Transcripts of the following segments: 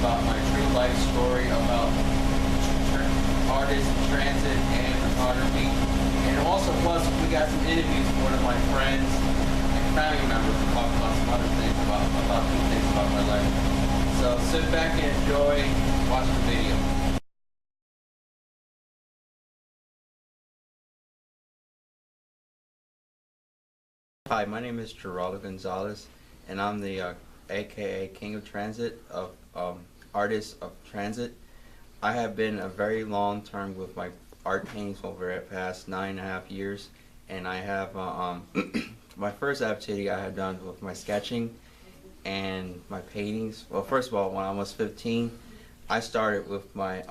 about my true life story about artists, transit, and photography. And also, plus, we got some interviews with one of my friends and family members to talk about some other things, about new things about my life. So sit back and enjoy watching the video. Hi, my name is Geraldo Gonzalez, and I'm the AKA King of Transit, of Artist of Transit. I have been a very long term with my art paintings over the past 9.5 years, and I have my first activity I had done with my sketching and my paintings. Well, first of all, when I was 15, I started with my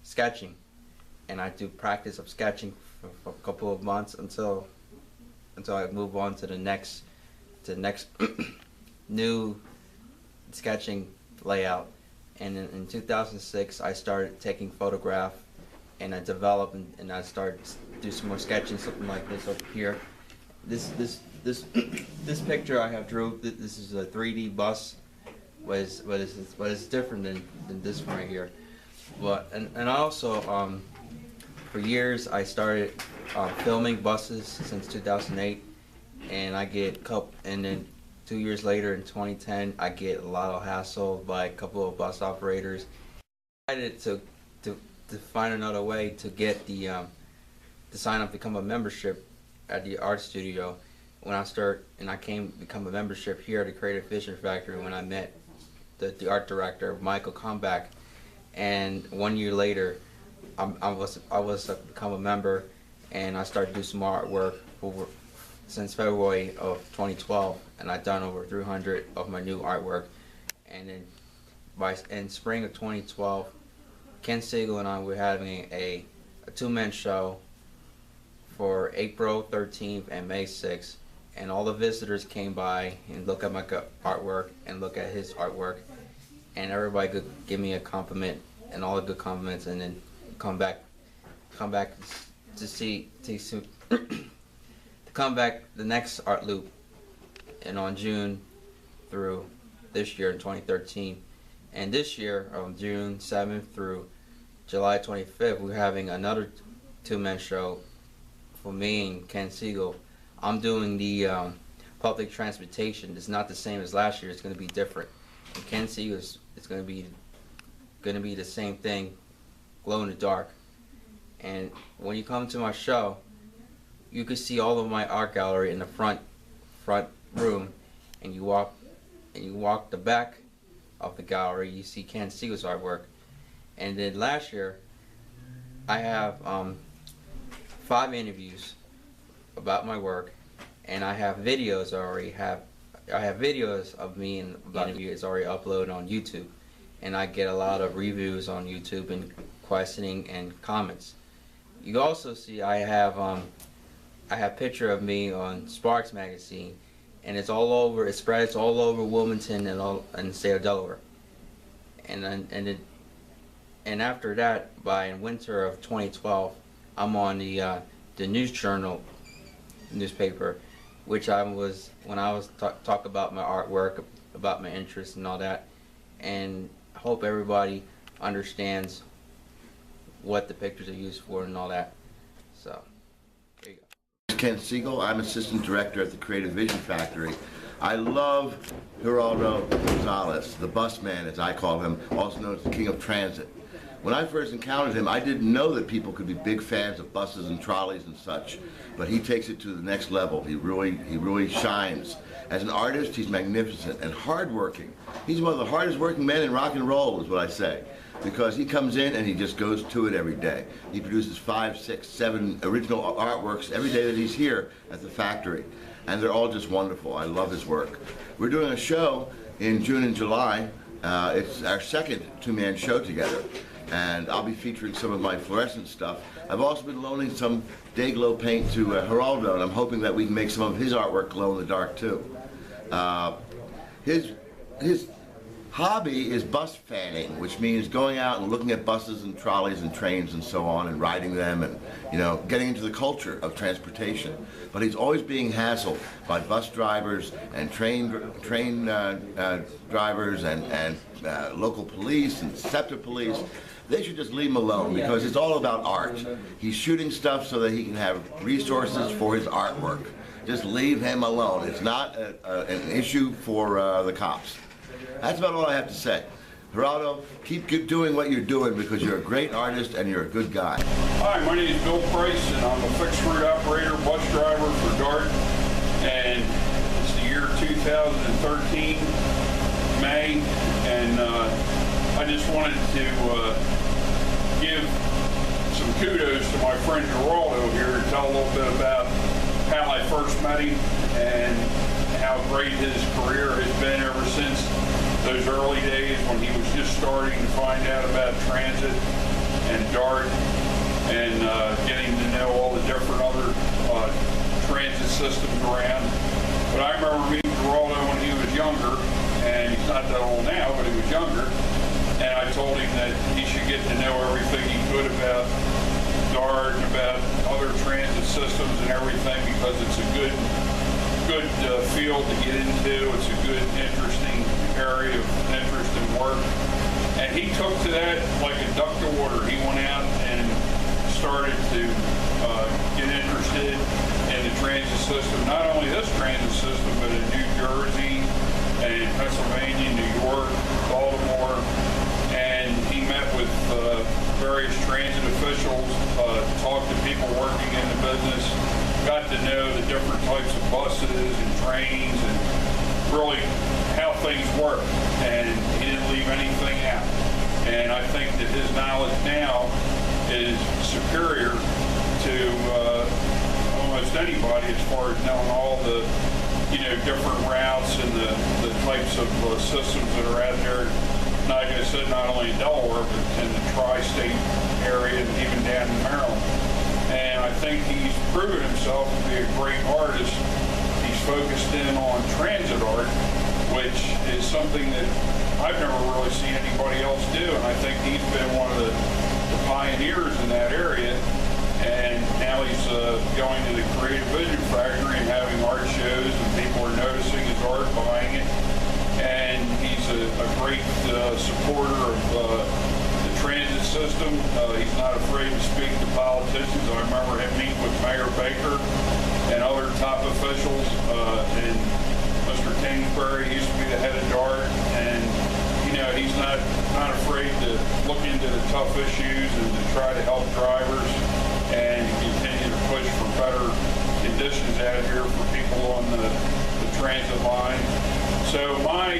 sketching, and I do practice of sketching for a couple of months until I move on to the next new sketching layout. And in 2006, I started taking photograph, and I developed and I started to do some more sketching, something like this over here. This picture I have drew. This is a 3D bus, but it's different than this one right here. But and also for years I started filming buses since 2008, and I get and then 2 years later in 2010 I get a lot of hassle by a couple of bus operators. I decided to find another way to get the to sign up to become a membership at the art studio. When I become a membership here at the Creative Vision Factory when I met the art director Michael Comeback, and 1 year later I was become a member, and I started to do some artwork since February of 2012, and I've done over 300 of my new artwork. And then in spring of 2012, Ken Siegel and I were having a two-man show for April 13th and May 6th, and all the visitors came by and look at my artwork and look at his artwork, and everybody could give me a compliment and all the good compliments, and then come back to come back the next art loop, and on June through this year in 2013. And this year on June 7th through July 25th, we're having another two-man show for me and Ken Siegel. I'm doing the public transportation. It's not the same as last year. It's going to be different. And Ken Siegel is going to be the same thing, glow in the dark. And when you come to my show, you can see all of my art gallery in the front room, and you walk the back of the gallery, you see Ken Siegel's artwork. And then last year I have 5 interviews about my work, and I have videos I have videos of me and about the interview is already uploaded on YouTube, and I get a lot of reviews on YouTube and questioning and comments. You also see I have a picture of me on Sparks magazine, and it's all over. It spreads all over Wilmington and the state of Delaware. And after that, by winter of 2012, I'm on the News Journal newspaper, which I was talk about my artwork, about my interests and all that, and I hope everybody understands what the pictures are used for and all that. So there you go. Ken Siegel. I'm Assistant Director at the Creative Vision Factory. I love Geraldo Gonzalez, the bus man as I call him, also known as the King of Transit. When I first encountered him, I didn't know that people could be big fans of buses and trolleys and such, but he takes it to the next level. He really shines. As an artist, he's magnificent and hardworking. He's one of the hardest working men in rock and roll, is what I say, because he comes in and he just goes to it every day. He produces 5, 6, 7 original artworks every day that he's here at the factory, and they're all just wonderful. I love his work. We're doing a show in June and July. It's our second two-man show together, and I'll be featuring some of my fluorescent stuff. I've also been loaning some day glow paint to Geraldo, and I'm hoping that we can make some of his artwork glow in the dark too. His hobby is bus fanning, which means going out and looking at buses and trolleys and trains and so on and riding them and, you know, getting into the culture of transportation. But he's always being hassled by bus drivers and train drivers and local police and SEPTA police. They should just leave him alone because it's all about art. He's shooting stuff so that he can have resources for his artwork. Just leave him alone. It's not an issue for the cops. That's about all I have to say. Geraldo, keep doing what you're doing because you're a great artist and you're a good guy. Hi, my name is Bill Price and I'm a fixed route operator, bus driver for DART. And it's the year 2013, May, and I just wanted to give some kudos to my friend Geraldo here and tell a little bit about how I first met him and how great his career has been ever since those early days when he was just starting to find out about transit and DART and getting to know all the different other transit systems around. But I remember meeting Geraldo when he was younger, and he's not that old now, but he was younger, and I told him that he should get to know everything he could about DART and about other transit systems and everything because it's a good field to get into. It's a good, interesting area of interest and work. And he took to that like a duck to water. He went out and started to get interested in the transit system, not only this transit system, but in New Jersey and Pennsylvania, New York, Baltimore. And he met with various transit officials, talked to people working in the business, got to know the different types of buses and trains and really how things work, and he didn't leave anything out. And I think that his knowledge now is superior to almost anybody as far as knowing all the different routes and the types of systems that are out there. Like I said, not only in Delaware, but in the tri-state area and even down in Maryland. And I think he's proven himself to be a great artist. He's focused in on transit art, which is something that I've never really seen anybody else do. And I think he's been one of the pioneers in that area. And now he's going to the Creative Vision Factory and having art shows, and people are noticing his art, buying it. And he's a great supporter of the transit system. He's not afraid to speak to politicians. I remember him meeting with Mayor Baker and other top officials. And Mr. Kingsbury used to be the head of DART, and he's not afraid to look into the tough issues and to try to help drivers and continue to push for better conditions out here for people on the transit line. So my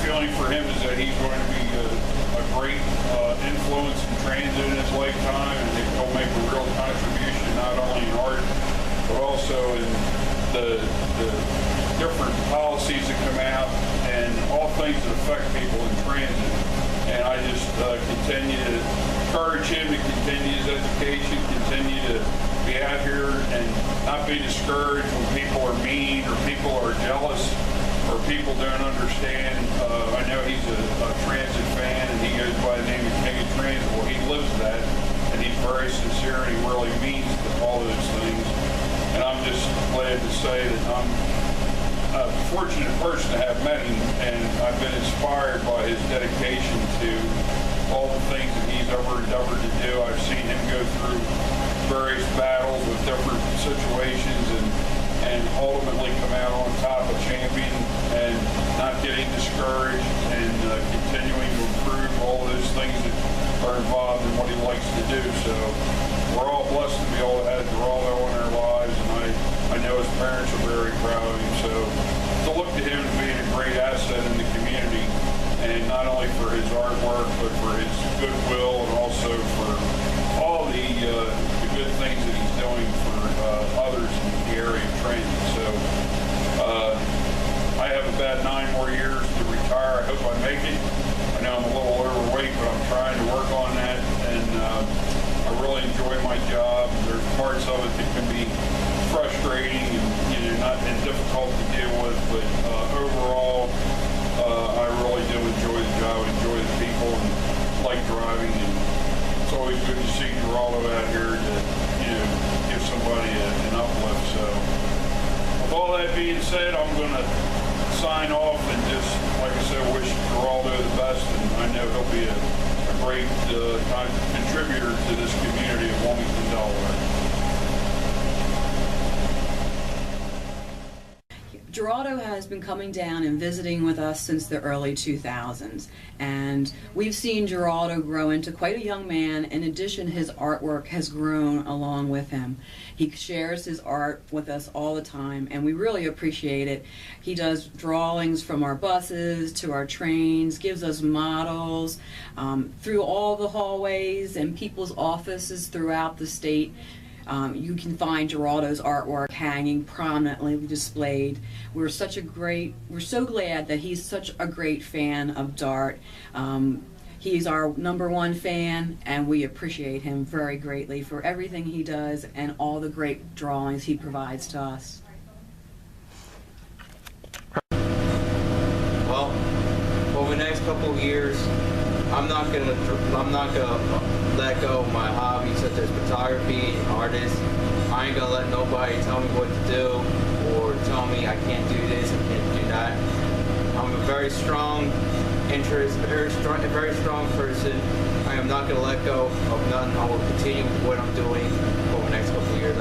feeling for him is that he's going to be a great influence in transit in his lifetime, and he'll make a real contribution not only in art but also in the different policies that come out and all things that affect people in transit. And I just continue to encourage him to continue his education, continue to be out here and not be discouraged when people are mean or people are jealous or people don't understand. I know he's a transit fan and he goes by the name of King of Transit. Well, he lives that, and he's very sincere and he really means all those things. And I'm just glad to say that I'm a fortunate person to have met him, and I've been inspired by his dedication to all the things that he's ever endeavored to do. I've seen him go through various battles with different situations and ultimately come out on top, a champion, and not getting discouraged and continuing to improve all those things that are involved in what he likes to do. So we're all blessed to be able to have Geraldo in our lives, and I know his parents are very proud of him. So to look to him as being a great asset in the community, and not only for his artwork, but for his goodwill and also for all the good things that he's doing for others in the area of transit. So I have about 9 more years to retire. I hope I make it. I know I'm a little overweight, but I'm trying to work on that, and I really enjoy my job. There's parts of it that can be frustrating and not and difficult to deal with, but overall I really do enjoy the job, enjoy the people, and like driving. And it's always good to see Geraldo out here to, give somebody an uplift. So, with all that being said, I'm going to sign off and just, like I said, wish Geraldo the best. And I know he'll be a great contributor to this community of Wilmington, Delaware. Geraldo has been coming down and visiting with us since the early 2000s, and we've seen Geraldo grow into quite a young man. In addition, his artwork has grown along with him. He shares his art with us all the time, and we really appreciate it. He does drawings from our buses to our trains, gives us models through all the hallways and people's offices throughout the state. You can find Geraldo's artwork hanging prominently displayed. We're so glad that he's such a great fan of Dart. He's our #1 fan, and we appreciate him very greatly for everything he does and all the great drawings he provides to us. Well, over the next couple of years, I'm not gonna let go of my hobbies such as photography and artists. I ain't gonna let nobody tell me what to do or tell me I can't do this, I can't do that. I'm a very strong interest, a very strong person. I am not gonna let go of nothing. I will continue with what I'm doing over the next couple of years.